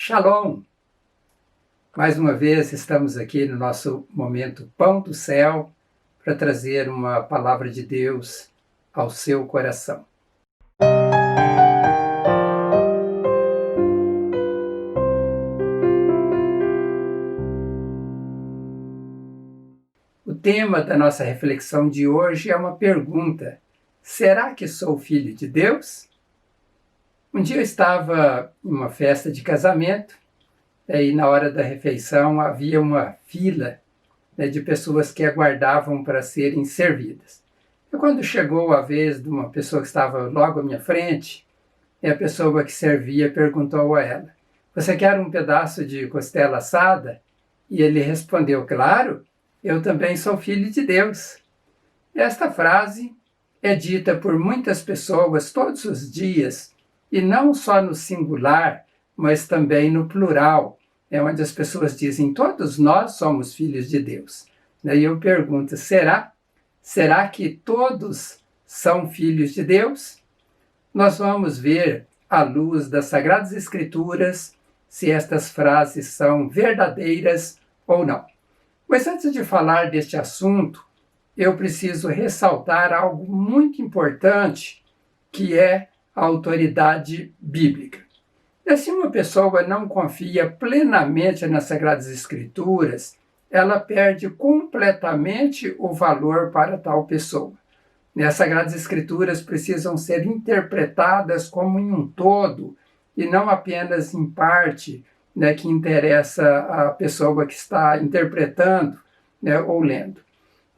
Shalom! Mais uma vez estamos aqui no nosso momento Pão do Céu para trazer uma palavra de Deus ao seu coração. O tema da nossa reflexão de hoje é uma pergunta: será que sou filho de Deus? Um dia eu estava em uma festa de casamento e na hora da refeição havia uma fila de pessoas que aguardavam para serem servidas. E quando chegou a vez de uma pessoa que estava logo à minha frente, a pessoa que servia perguntou a ela: "Você quer um pedaço de costela assada?" E ele respondeu: "Claro, eu também sou filho de Deus." Esta frase é dita por muitas pessoas todos os dias, e não só no singular, mas também no plural, onde as pessoas dizem: todos nós somos filhos de Deus. E eu pergunto: será? Será que todos são filhos de Deus? Nós vamos ver, à luz das Sagradas Escrituras, se estas frases são verdadeiras ou não. Mas antes de falar deste assunto, eu preciso ressaltar algo muito importante, que é a autoridade bíblica. E se uma pessoa não confia plenamente nas Sagradas Escrituras, ela perde completamente o valor para tal pessoa. As Sagradas Escrituras precisam ser interpretadas como em um todo, e não apenas em parte, que interessa a pessoa que está interpretando, ou lendo.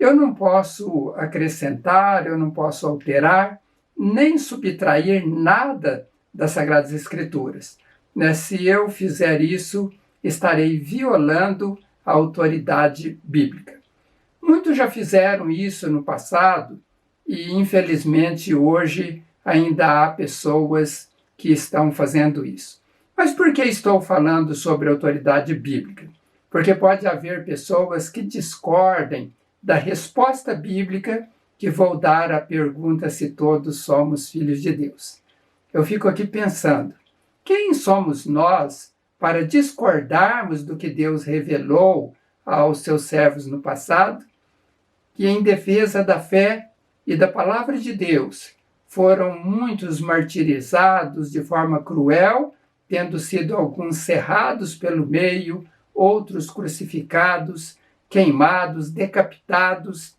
Eu não posso acrescentar, eu não posso alterar, nem subtrair nada das Sagradas Escrituras. Se eu fizer isso, estarei violando a autoridade bíblica. Muitos já fizeram isso no passado e, infelizmente, hoje ainda há pessoas que estão fazendo isso. Mas por que estou falando sobre autoridade bíblica? Porque pode haver pessoas que discordem da resposta bíblica que vou dar à pergunta se todos somos filhos de Deus. Eu fico aqui pensando: quem somos nós para discordarmos do que Deus revelou aos seus servos no passado, que em defesa da fé e da palavra de Deus foram muitos martirizados de forma cruel, tendo sido alguns cerrados pelo meio, outros crucificados, queimados, decapitados,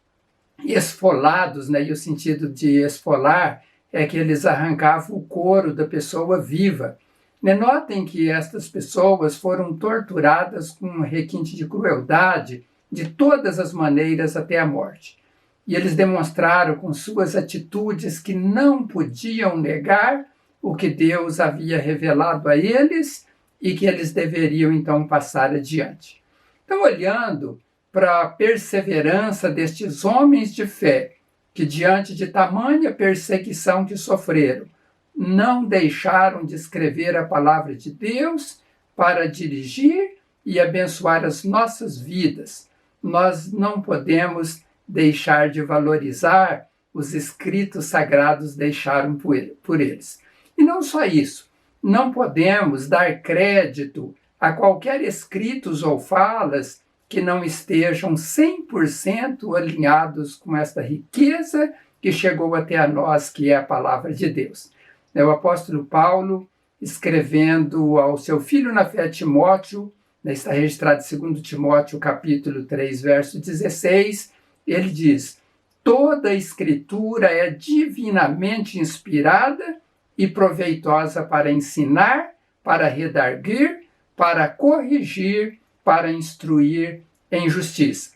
esfolados, e o sentido de esfolar é que eles arrancavam o couro da pessoa viva. Notem que estas pessoas foram torturadas com um requinte de crueldade de todas as maneiras até a morte. E eles demonstraram com suas atitudes que não podiam negar o que Deus havia revelado a eles e que eles deveriam então passar adiante. Então, olhando para a perseverança destes homens de fé, que diante de tamanha perseguição que sofreram, não deixaram de escrever a palavra de Deus para dirigir e abençoar as nossas vidas, nós não podemos deixar de valorizar os escritos sagrados deixados por eles. E não só isso, não podemos dar crédito a qualquer escritos ou falas que não estejam 100% alinhados com esta riqueza que chegou até a nós, que é a palavra de Deus. O apóstolo Paulo, escrevendo ao seu filho na fé Timóteo, está registrado em 2 Timóteo capítulo 3, verso 16, ele diz: toda a escritura é divinamente inspirada e proveitosa para ensinar, para redarguir, para corrigir, para instruir em justiça,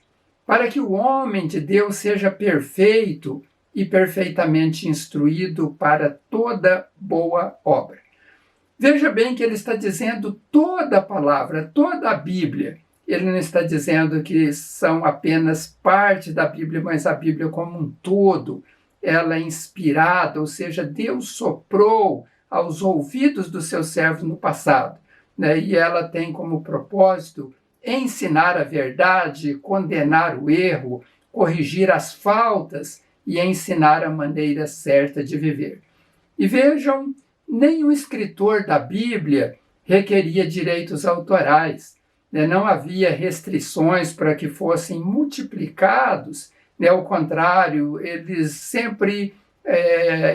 para que o homem de Deus seja perfeito e perfeitamente instruído para toda boa obra. Veja bem que ele está dizendo toda a palavra, toda a Bíblia. Ele não está dizendo que são apenas parte da Bíblia, mas a Bíblia como um todo. Ela é inspirada, ou seja, Deus soprou aos ouvidos dos seus servos no passado, e ela tem como propósito ensinar a verdade, condenar o erro, corrigir as faltas e ensinar a maneira certa de viver. E vejam, nenhum escritor da Bíblia requeria direitos autorais, né? Não havia restrições para que fossem multiplicados, né? Ao contrário, eles sempre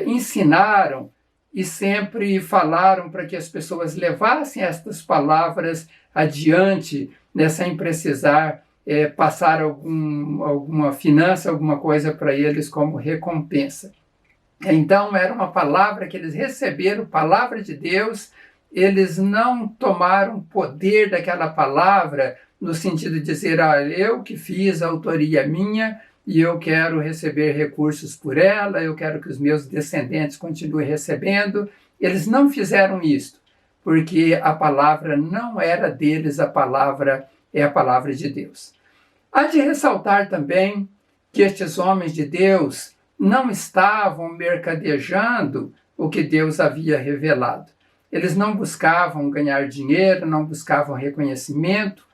ensinaram e sempre falaram para que as pessoas levassem estas palavras adiante, né? Sem precisar passar alguma finança, alguma coisa para eles como recompensa. Então, era uma palavra que eles receberam, palavra de Deus. Eles não tomaram poder daquela palavra no sentido de dizer, eu que fiz, a autoria é minha, e eu quero receber recursos por ela, eu quero que os meus descendentes continuem recebendo. Eles não fizeram isso, porque a palavra não era deles, a palavra é a palavra de Deus. Há de ressaltar também que estes homens de Deus não estavam mercadejando o que Deus havia revelado. Eles não buscavam ganhar dinheiro, não buscavam reconhecimento.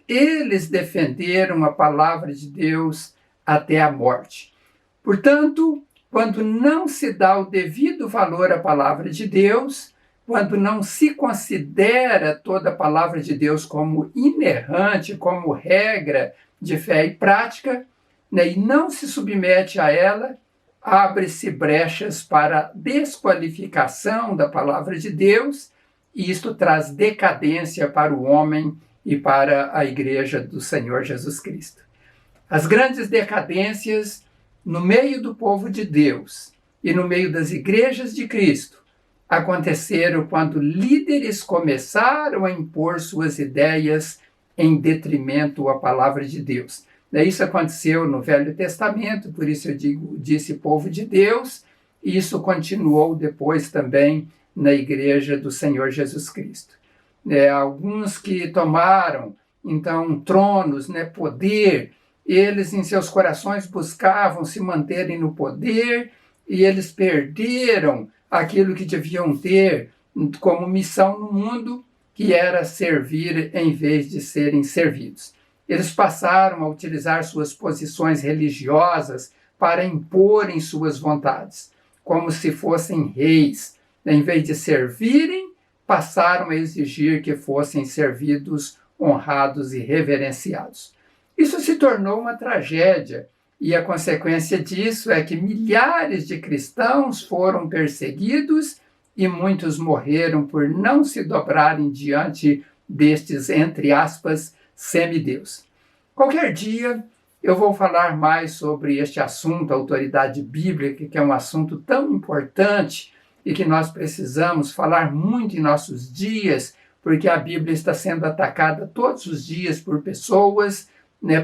Eles defenderam a palavra de Deus até a morte. Portanto, quando não se dá o devido valor à palavra de Deus, quando não se considera toda a palavra de Deus como inerrante, como regra de fé e prática, né, e não se submete a ela, abre-se brechas para desqualificação da palavra de Deus, e isto traz decadência para o homem e para a igreja do Senhor Jesus Cristo. As grandes decadências no meio do povo de Deus e no meio das igrejas de Cristo aconteceram quando líderes começaram a impor suas ideias em detrimento à palavra de Deus. Isso aconteceu no Velho Testamento, por isso eu disse povo de Deus, e isso continuou depois também na igreja do Senhor Jesus Cristo. Alguns que tomaram, então, tronos, poder, eles em seus corações buscavam se manterem no poder e eles perderam aquilo que deviam ter como missão no mundo, que era servir em vez de serem servidos. Eles passaram a utilizar suas posições religiosas para imporem suas vontades, como se fossem reis. Em vez de servirem, passaram a exigir que fossem servidos, honrados e reverenciados. Isso se tornou uma tragédia, e a consequência disso é que milhares de cristãos foram perseguidos e muitos morreram por não se dobrarem diante destes, entre aspas, semideus. Qualquer dia eu vou falar mais sobre este assunto, a autoridade bíblica, que é um assunto tão importante e que nós precisamos falar muito em nossos dias, porque a Bíblia está sendo atacada todos os dias por pessoas,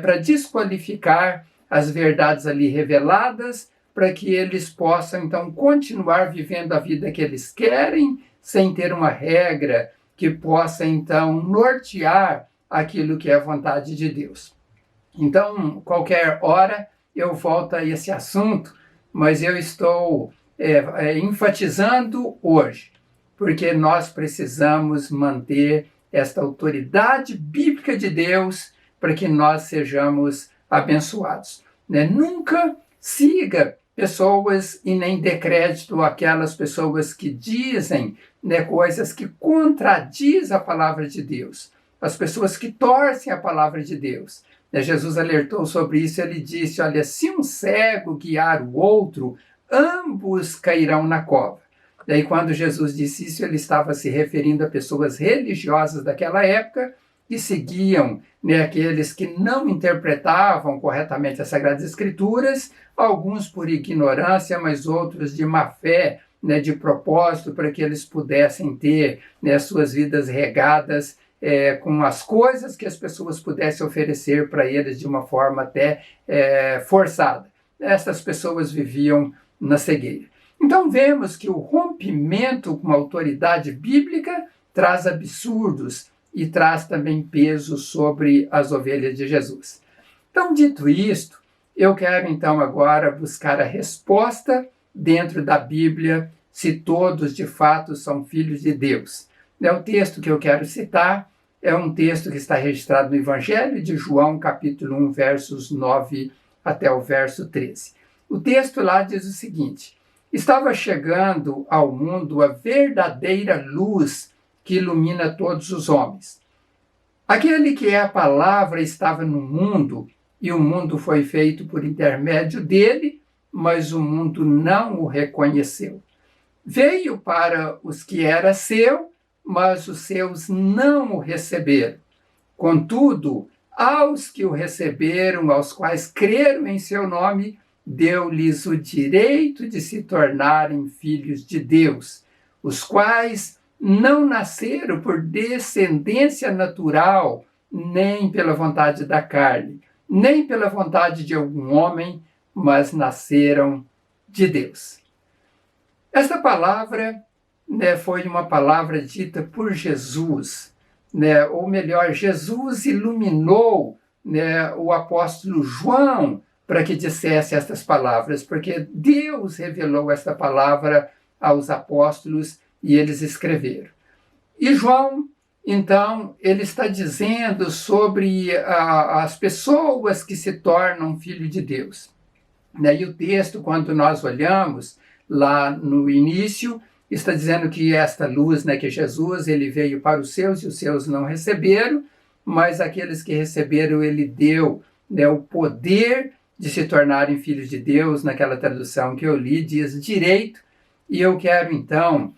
para desqualificar as verdades ali reveladas, para que eles possam então continuar vivendo a vida que eles querem, sem ter uma regra que possa então nortear aquilo que é a vontade de Deus. Então, qualquer hora eu volto a esse assunto, mas eu estou enfatizando hoje, porque nós precisamos manter esta autoridade bíblica de Deus para que nós sejamos abençoados. Nunca siga pessoas e nem dê crédito àquelas pessoas que dizem coisas que contradizem a palavra de Deus. As pessoas que torcem a palavra de Deus. Jesus alertou sobre isso, ele disse, olha, se um cego guiar o outro, ambos cairão na cova. Daí quando Jesus disse isso, ele estava se referindo a pessoas religiosas daquela época que seguiam aqueles que não interpretavam corretamente as Sagradas Escrituras, alguns por ignorância, mas outros de má fé, de propósito, para que eles pudessem ter suas vidas regadas com as coisas que as pessoas pudessem oferecer para eles de uma forma até forçada. Essas pessoas viviam na cegueira. Então vemos que o rompimento com a autoridade bíblica traz absurdos e traz também peso sobre as ovelhas de Jesus. Então, dito isto, eu quero então agora buscar a resposta dentro da Bíblia se todos de fato são filhos de Deus. O texto que eu quero citar é um texto que está registrado no Evangelho de João, capítulo 1, versos 9 até o verso 13. O texto lá diz o seguinte: estava chegando ao mundo a verdadeira luz que ilumina todos os homens. Aquele que é a palavra estava no mundo, e o mundo foi feito por intermédio dele, mas o mundo não o reconheceu. Veio para os que era seu, mas os seus não o receberam. Contudo, aos que o receberam, aos quais creram em seu nome, deu-lhes o direito de se tornarem filhos de Deus, os quais não nasceram por descendência natural, nem pela vontade da carne, nem pela vontade de algum homem, mas nasceram de Deus. Esta palavra, foi uma palavra dita por Jesus, ou melhor, Jesus iluminou, o apóstolo João para que dissesse estas palavras, porque Deus revelou esta palavra aos apóstolos e eles escreveram. E João, então, ele está dizendo sobre as pessoas que se tornam filhos de Deus. E o texto, quando nós olhamos lá no início, está dizendo que esta luz, que Jesus, ele veio para os seus e os seus não receberam, mas aqueles que receberam, ele deu o poder de se tornarem filhos de Deus. Naquela tradução que eu li, diz direito, e eu quero então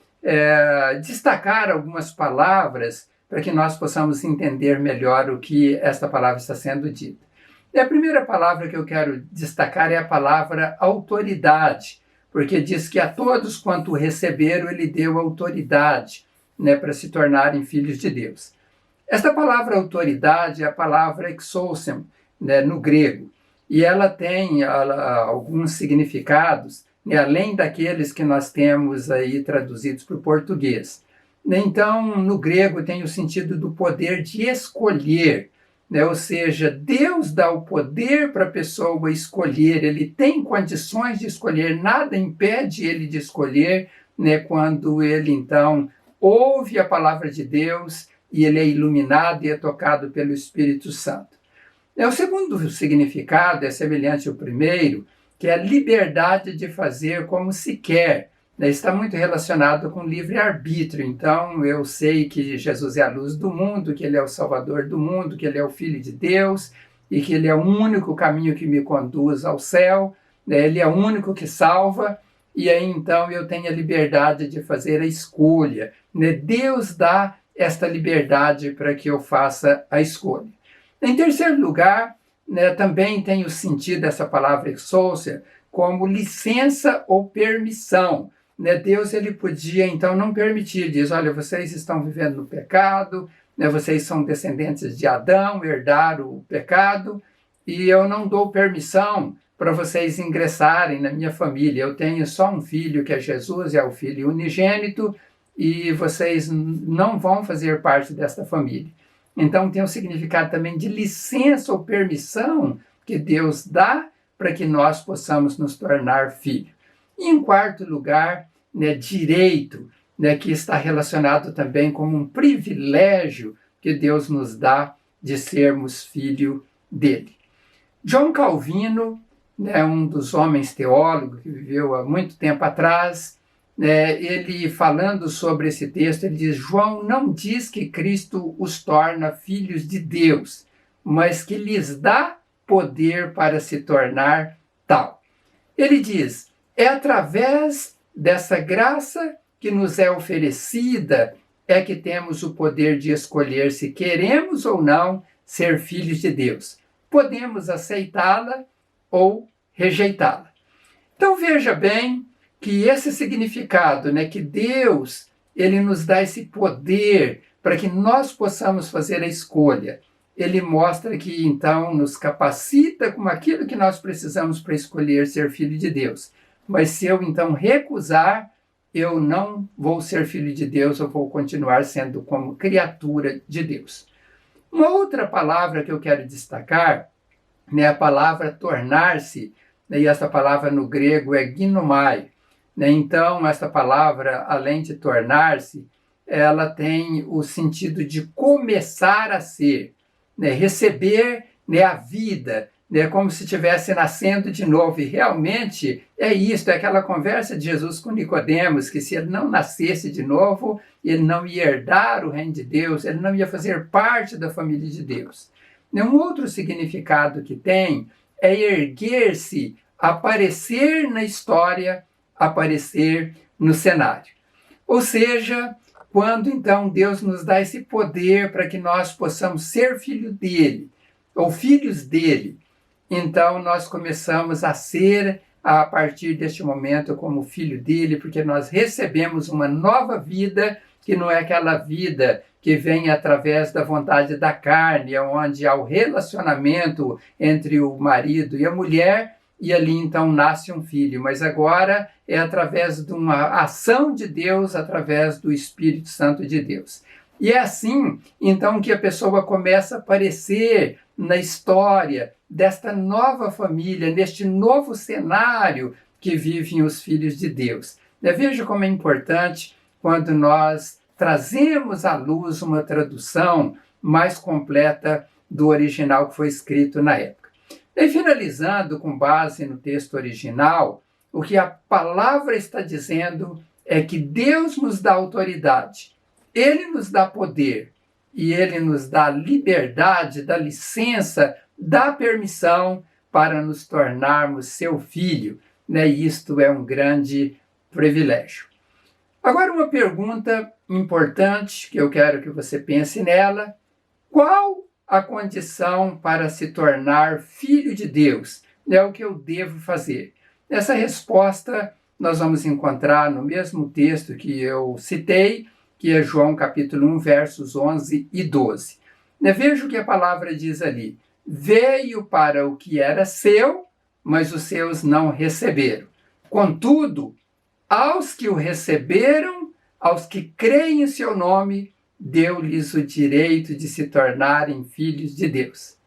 destacar algumas palavras para que nós possamos entender melhor o que esta palavra está sendo dita. E a primeira palavra que eu quero destacar é a palavra autoridade, porque diz que a todos quanto receberam, ele deu autoridade, para se tornarem filhos de Deus. Esta palavra autoridade é a palavra exousian, no grego, e ela tem alguns significados, além daqueles que nós temos aí traduzidos para o português. Então, no grego tem o sentido do poder de escolher, ou seja, Deus dá o poder para a pessoa escolher, ele tem condições de escolher, nada impede ele de escolher, quando ele então ouve a palavra de Deus e ele é iluminado e é tocado pelo Espírito Santo. O segundo significado é semelhante ao primeiro, que é a liberdade de fazer como se quer. Está muito relacionado com livre-arbítrio. Então, eu sei que Jesus é a luz do mundo, que ele é o Salvador do mundo, que ele é o Filho de Deus e que ele é o único caminho que me conduz ao céu, ele é o único que salva, e aí então eu tenho a liberdade de fazer a escolha. Deus dá esta liberdade para que eu faça a escolha. Em terceiro lugar, também tem o sentido dessa palavra exousia como licença ou permissão. Deus ele podia então não permitir, diz, olha, vocês estão vivendo no pecado, vocês são descendentes de Adão, herdaram o pecado, e eu não dou permissão para vocês ingressarem na minha família. Eu tenho só um filho que é Jesus, é o filho unigênito, e vocês não vão fazer parte desta família. Então tem o significado também de licença ou permissão que Deus dá para que nós possamos nos tornar filhos. E em quarto lugar, direito, que está relacionado também com um privilégio que Deus nos dá de sermos filho dele. John Calvino, um dos homens teólogos que viveu há muito tempo atrás, ele falando sobre esse texto, ele diz, João não diz que Cristo os torna filhos de Deus, mas que lhes dá poder para se tornar tal. Ele diz, é através dessa graça que nos é oferecida é que temos o poder de escolher se queremos ou não ser filhos de Deus. Podemos aceitá-la ou rejeitá-la. Então veja bem que esse significado, que Deus ele nos dá esse poder para que nós possamos fazer a escolha. Ele mostra que então nos capacita com aquilo que nós precisamos para escolher ser filho de Deus. Mas se eu então recusar, eu não vou ser filho de Deus, eu vou continuar sendo como criatura de Deus. Uma outra palavra que eu quero destacar é a palavra tornar-se, e essa palavra no grego é ginomai. Então, essa palavra, além de tornar-se, ela tem o sentido de começar a ser, receber a vida, né, como se estivesse nascendo de novo. E realmente é isso, é aquela conversa de Jesus com Nicodemos, que se ele não nascesse de novo, ele não ia herdar o reino de Deus, ele não ia fazer parte da família de Deus. Um outro significado que tem é erguer-se, aparecer na história, aparecer no cenário. Ou seja, quando então Deus nos dá esse poder para que nós possamos ser filho dele, ou filhos dele, então nós começamos a ser, a partir deste momento, como filho dele, porque nós recebemos uma nova vida, que não é aquela vida que vem através da vontade da carne, onde há o relacionamento entre o marido e a mulher, e ali então nasce um filho. Mas agora é através de uma ação de Deus, através do Espírito Santo de Deus. E é assim, então, que a pessoa começa a aparecer na história desta nova família, neste novo cenário que vivem os filhos de Deus. Veja como é importante quando nós trazemos à luz uma tradução mais completa do original que foi escrito na época. E finalizando com base no texto original, o que a palavra está dizendo é que Deus nos dá autoridade, Ele nos dá poder e Ele nos dá liberdade, dá licença, dá permissão para nos tornarmos seu filho, né? E isto é um grande privilégio. Agora uma pergunta importante que eu quero que você pense nela: qual a condição para se tornar filho de Deus? É o que eu devo fazer? Essa resposta nós vamos encontrar no mesmo texto que eu citei, que é João capítulo 1, versos 11 e 12. Veja o que a palavra diz ali: veio para o que era seu, mas os seus não receberam. Contudo, aos que o receberam, aos que creem em seu nome, deu-lhes o direito de se tornarem filhos de Deus.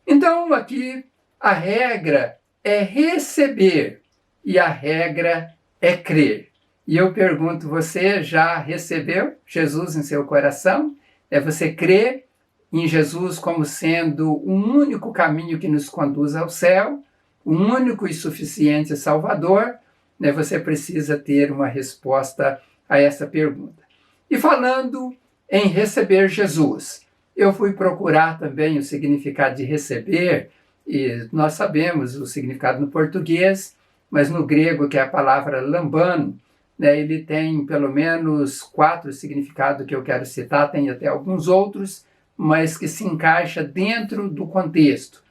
Então, aqui, a regra é receber e a regra é crer. E eu pergunto, você já recebeu Jesus em seu coração? Você crê em Jesus como sendo o único caminho que nos conduz ao céu, o único e suficiente Salvador? Você precisa ter uma resposta a essa pergunta. E falando em receber Jesus, eu fui procurar também o significado de receber, e nós sabemos o significado no português, mas no grego, que é a palavra lambano, ele tem pelo menos 4 significados que eu quero citar, tem até alguns outros, mas que se encaixa dentro do contexto.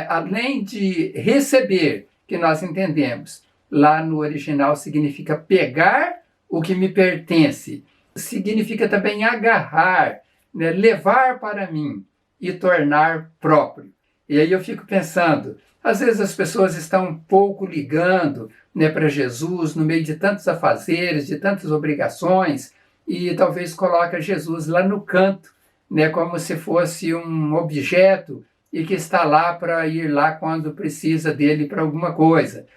Além de receber, que nós entendemos, lá no original significa pegar o que me pertence, significa também agarrar, levar para mim e tornar próprio. E aí eu fico pensando, às vezes as pessoas estão um pouco ligando para Jesus no meio de tantos afazeres, de tantas obrigações, e talvez coloca Jesus lá no canto, como se fosse um objeto e que está lá para ir lá quando precisa dele para alguma coisa.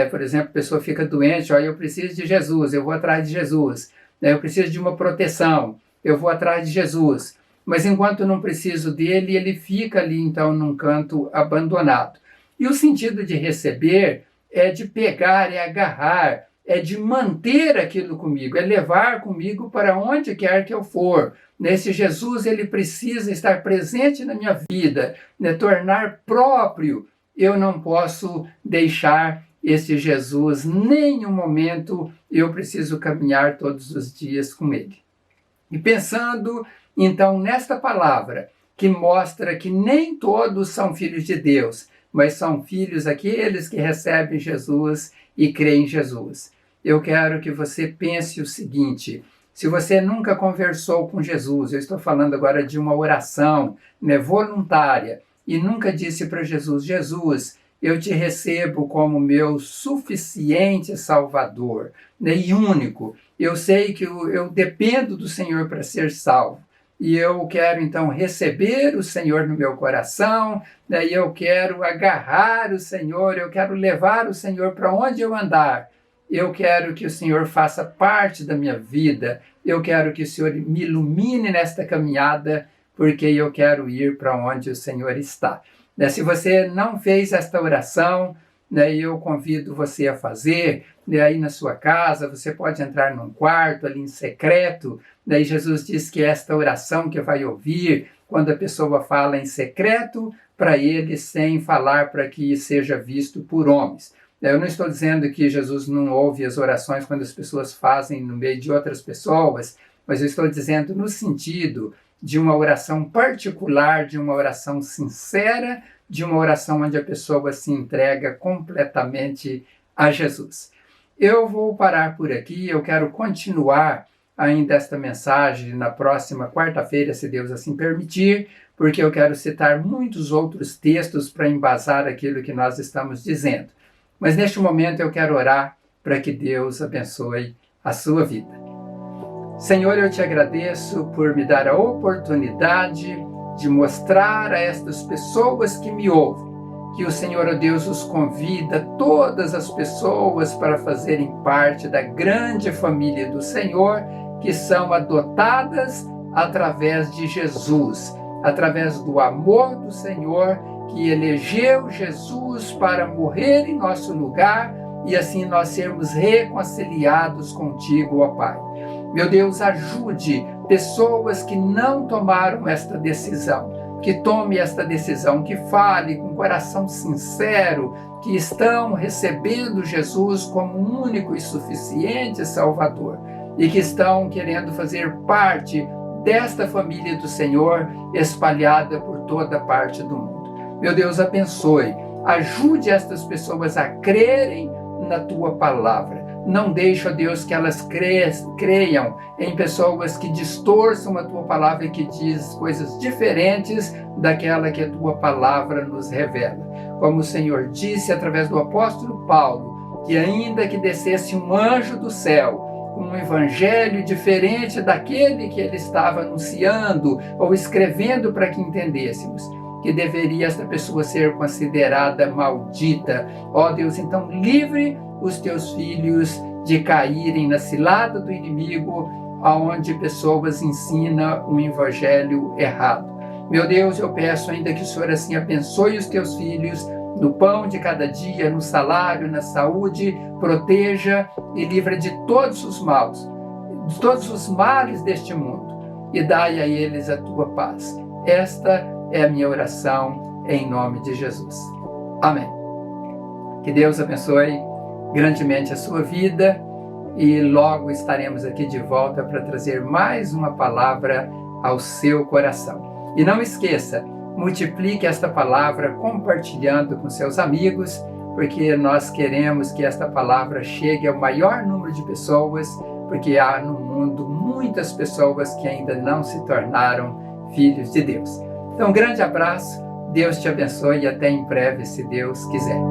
Por exemplo, a pessoa fica doente, eu preciso de Jesus, eu vou atrás de Jesus. Eu preciso de uma proteção, eu vou atrás de Jesus. Mas enquanto não preciso dele, ele fica ali então num canto abandonado. E o sentido de receber é de pegar, é agarrar, é de manter aquilo comigo, é levar comigo para onde quer que eu for. Esse Jesus, ele precisa estar presente na minha vida, tornar próprio. Eu não posso deixar esse Jesus, nem um momento eu preciso caminhar todos os dias com ele. E pensando, então, nesta palavra, que mostra que nem todos são filhos de Deus, mas são filhos aqueles que recebem Jesus e creem em Jesus. Eu quero que você pense o seguinte: se você nunca conversou com Jesus, eu estou falando agora de uma oração voluntária, e nunca disse para Jesus: Jesus, eu te recebo como meu suficiente Salvador, e único. Eu sei que eu dependo do Senhor para ser salvo. E eu quero, então, receber o Senhor no meu coração, e eu quero agarrar o Senhor, eu quero levar o Senhor para onde eu andar. Eu quero que o Senhor faça parte da minha vida. Eu quero que o Senhor me ilumine nesta caminhada, porque eu quero ir para onde o Senhor está. Né? Se você não fez esta oração, né, eu convido você a fazer, né, aí na sua casa, você pode entrar num quarto ali em secreto, daí Jesus diz que esta oração que vai ouvir, quando a pessoa fala em secreto, para ele sem falar para que seja visto por homens. Eu não estou dizendo que Jesus não ouve as orações quando as pessoas fazem no meio de outras pessoas, mas eu estou dizendo no sentido de uma oração particular, de uma oração sincera, de uma oração onde a pessoa se entrega completamente a Jesus. Eu vou parar por aqui, eu quero continuar ainda esta mensagem na próxima quarta-feira, se Deus assim permitir, porque eu quero citar muitos outros textos para embasar aquilo que nós estamos dizendo. Mas neste momento eu quero orar para que Deus abençoe a sua vida. Senhor, eu te agradeço por me dar a oportunidade de mostrar a estas pessoas que me ouvem que o Senhor, ó Deus, os convida, todas as pessoas, para fazerem parte da grande família do Senhor, que são adotadas através de Jesus, através do amor do Senhor, que elegeu Jesus para morrer em nosso lugar e assim nós sermos reconciliados contigo, ó Pai. Meu Deus, ajude pessoas que não tomaram esta decisão, que tome esta decisão, que fale com coração sincero, que estão recebendo Jesus como único e suficiente Salvador e que estão querendo fazer parte desta família do Senhor espalhada por toda parte do mundo. Meu Deus, abençoe, ajude estas pessoas a crerem na Tua palavra. Não deixe, ó Deus, que elas creiam em pessoas que distorçam a Tua palavra e que diz coisas diferentes daquela que a Tua palavra nos revela. Como o Senhor disse através do apóstolo Paulo, que ainda que descesse um anjo do céu, um evangelho diferente daquele que ele estava anunciando ou escrevendo para que entendêssemos, que deveria esta pessoa ser considerada maldita. Ó Deus, então livre os teus filhos de caírem na cilada do inimigo, aonde pessoas ensinam um evangelho errado. Meu Deus, eu peço ainda que o Senhor assim abençoe os teus filhos no pão de cada dia, no salário, na saúde, proteja e livra de todos os males, de todos os males deste mundo, e dai a eles a tua paz. Esta é a minha oração em nome de Jesus. Amém. Que Deus abençoe grandemente a sua vida e logo estaremos aqui de volta para trazer mais uma palavra ao seu coração. E não esqueça, multiplique esta palavra compartilhando com seus amigos, porque nós queremos que esta palavra chegue ao maior número de pessoas, porque há no mundo muitas pessoas que ainda não se tornaram filhos de Deus. Então, um grande abraço, Deus te abençoe e até em breve, se Deus quiser.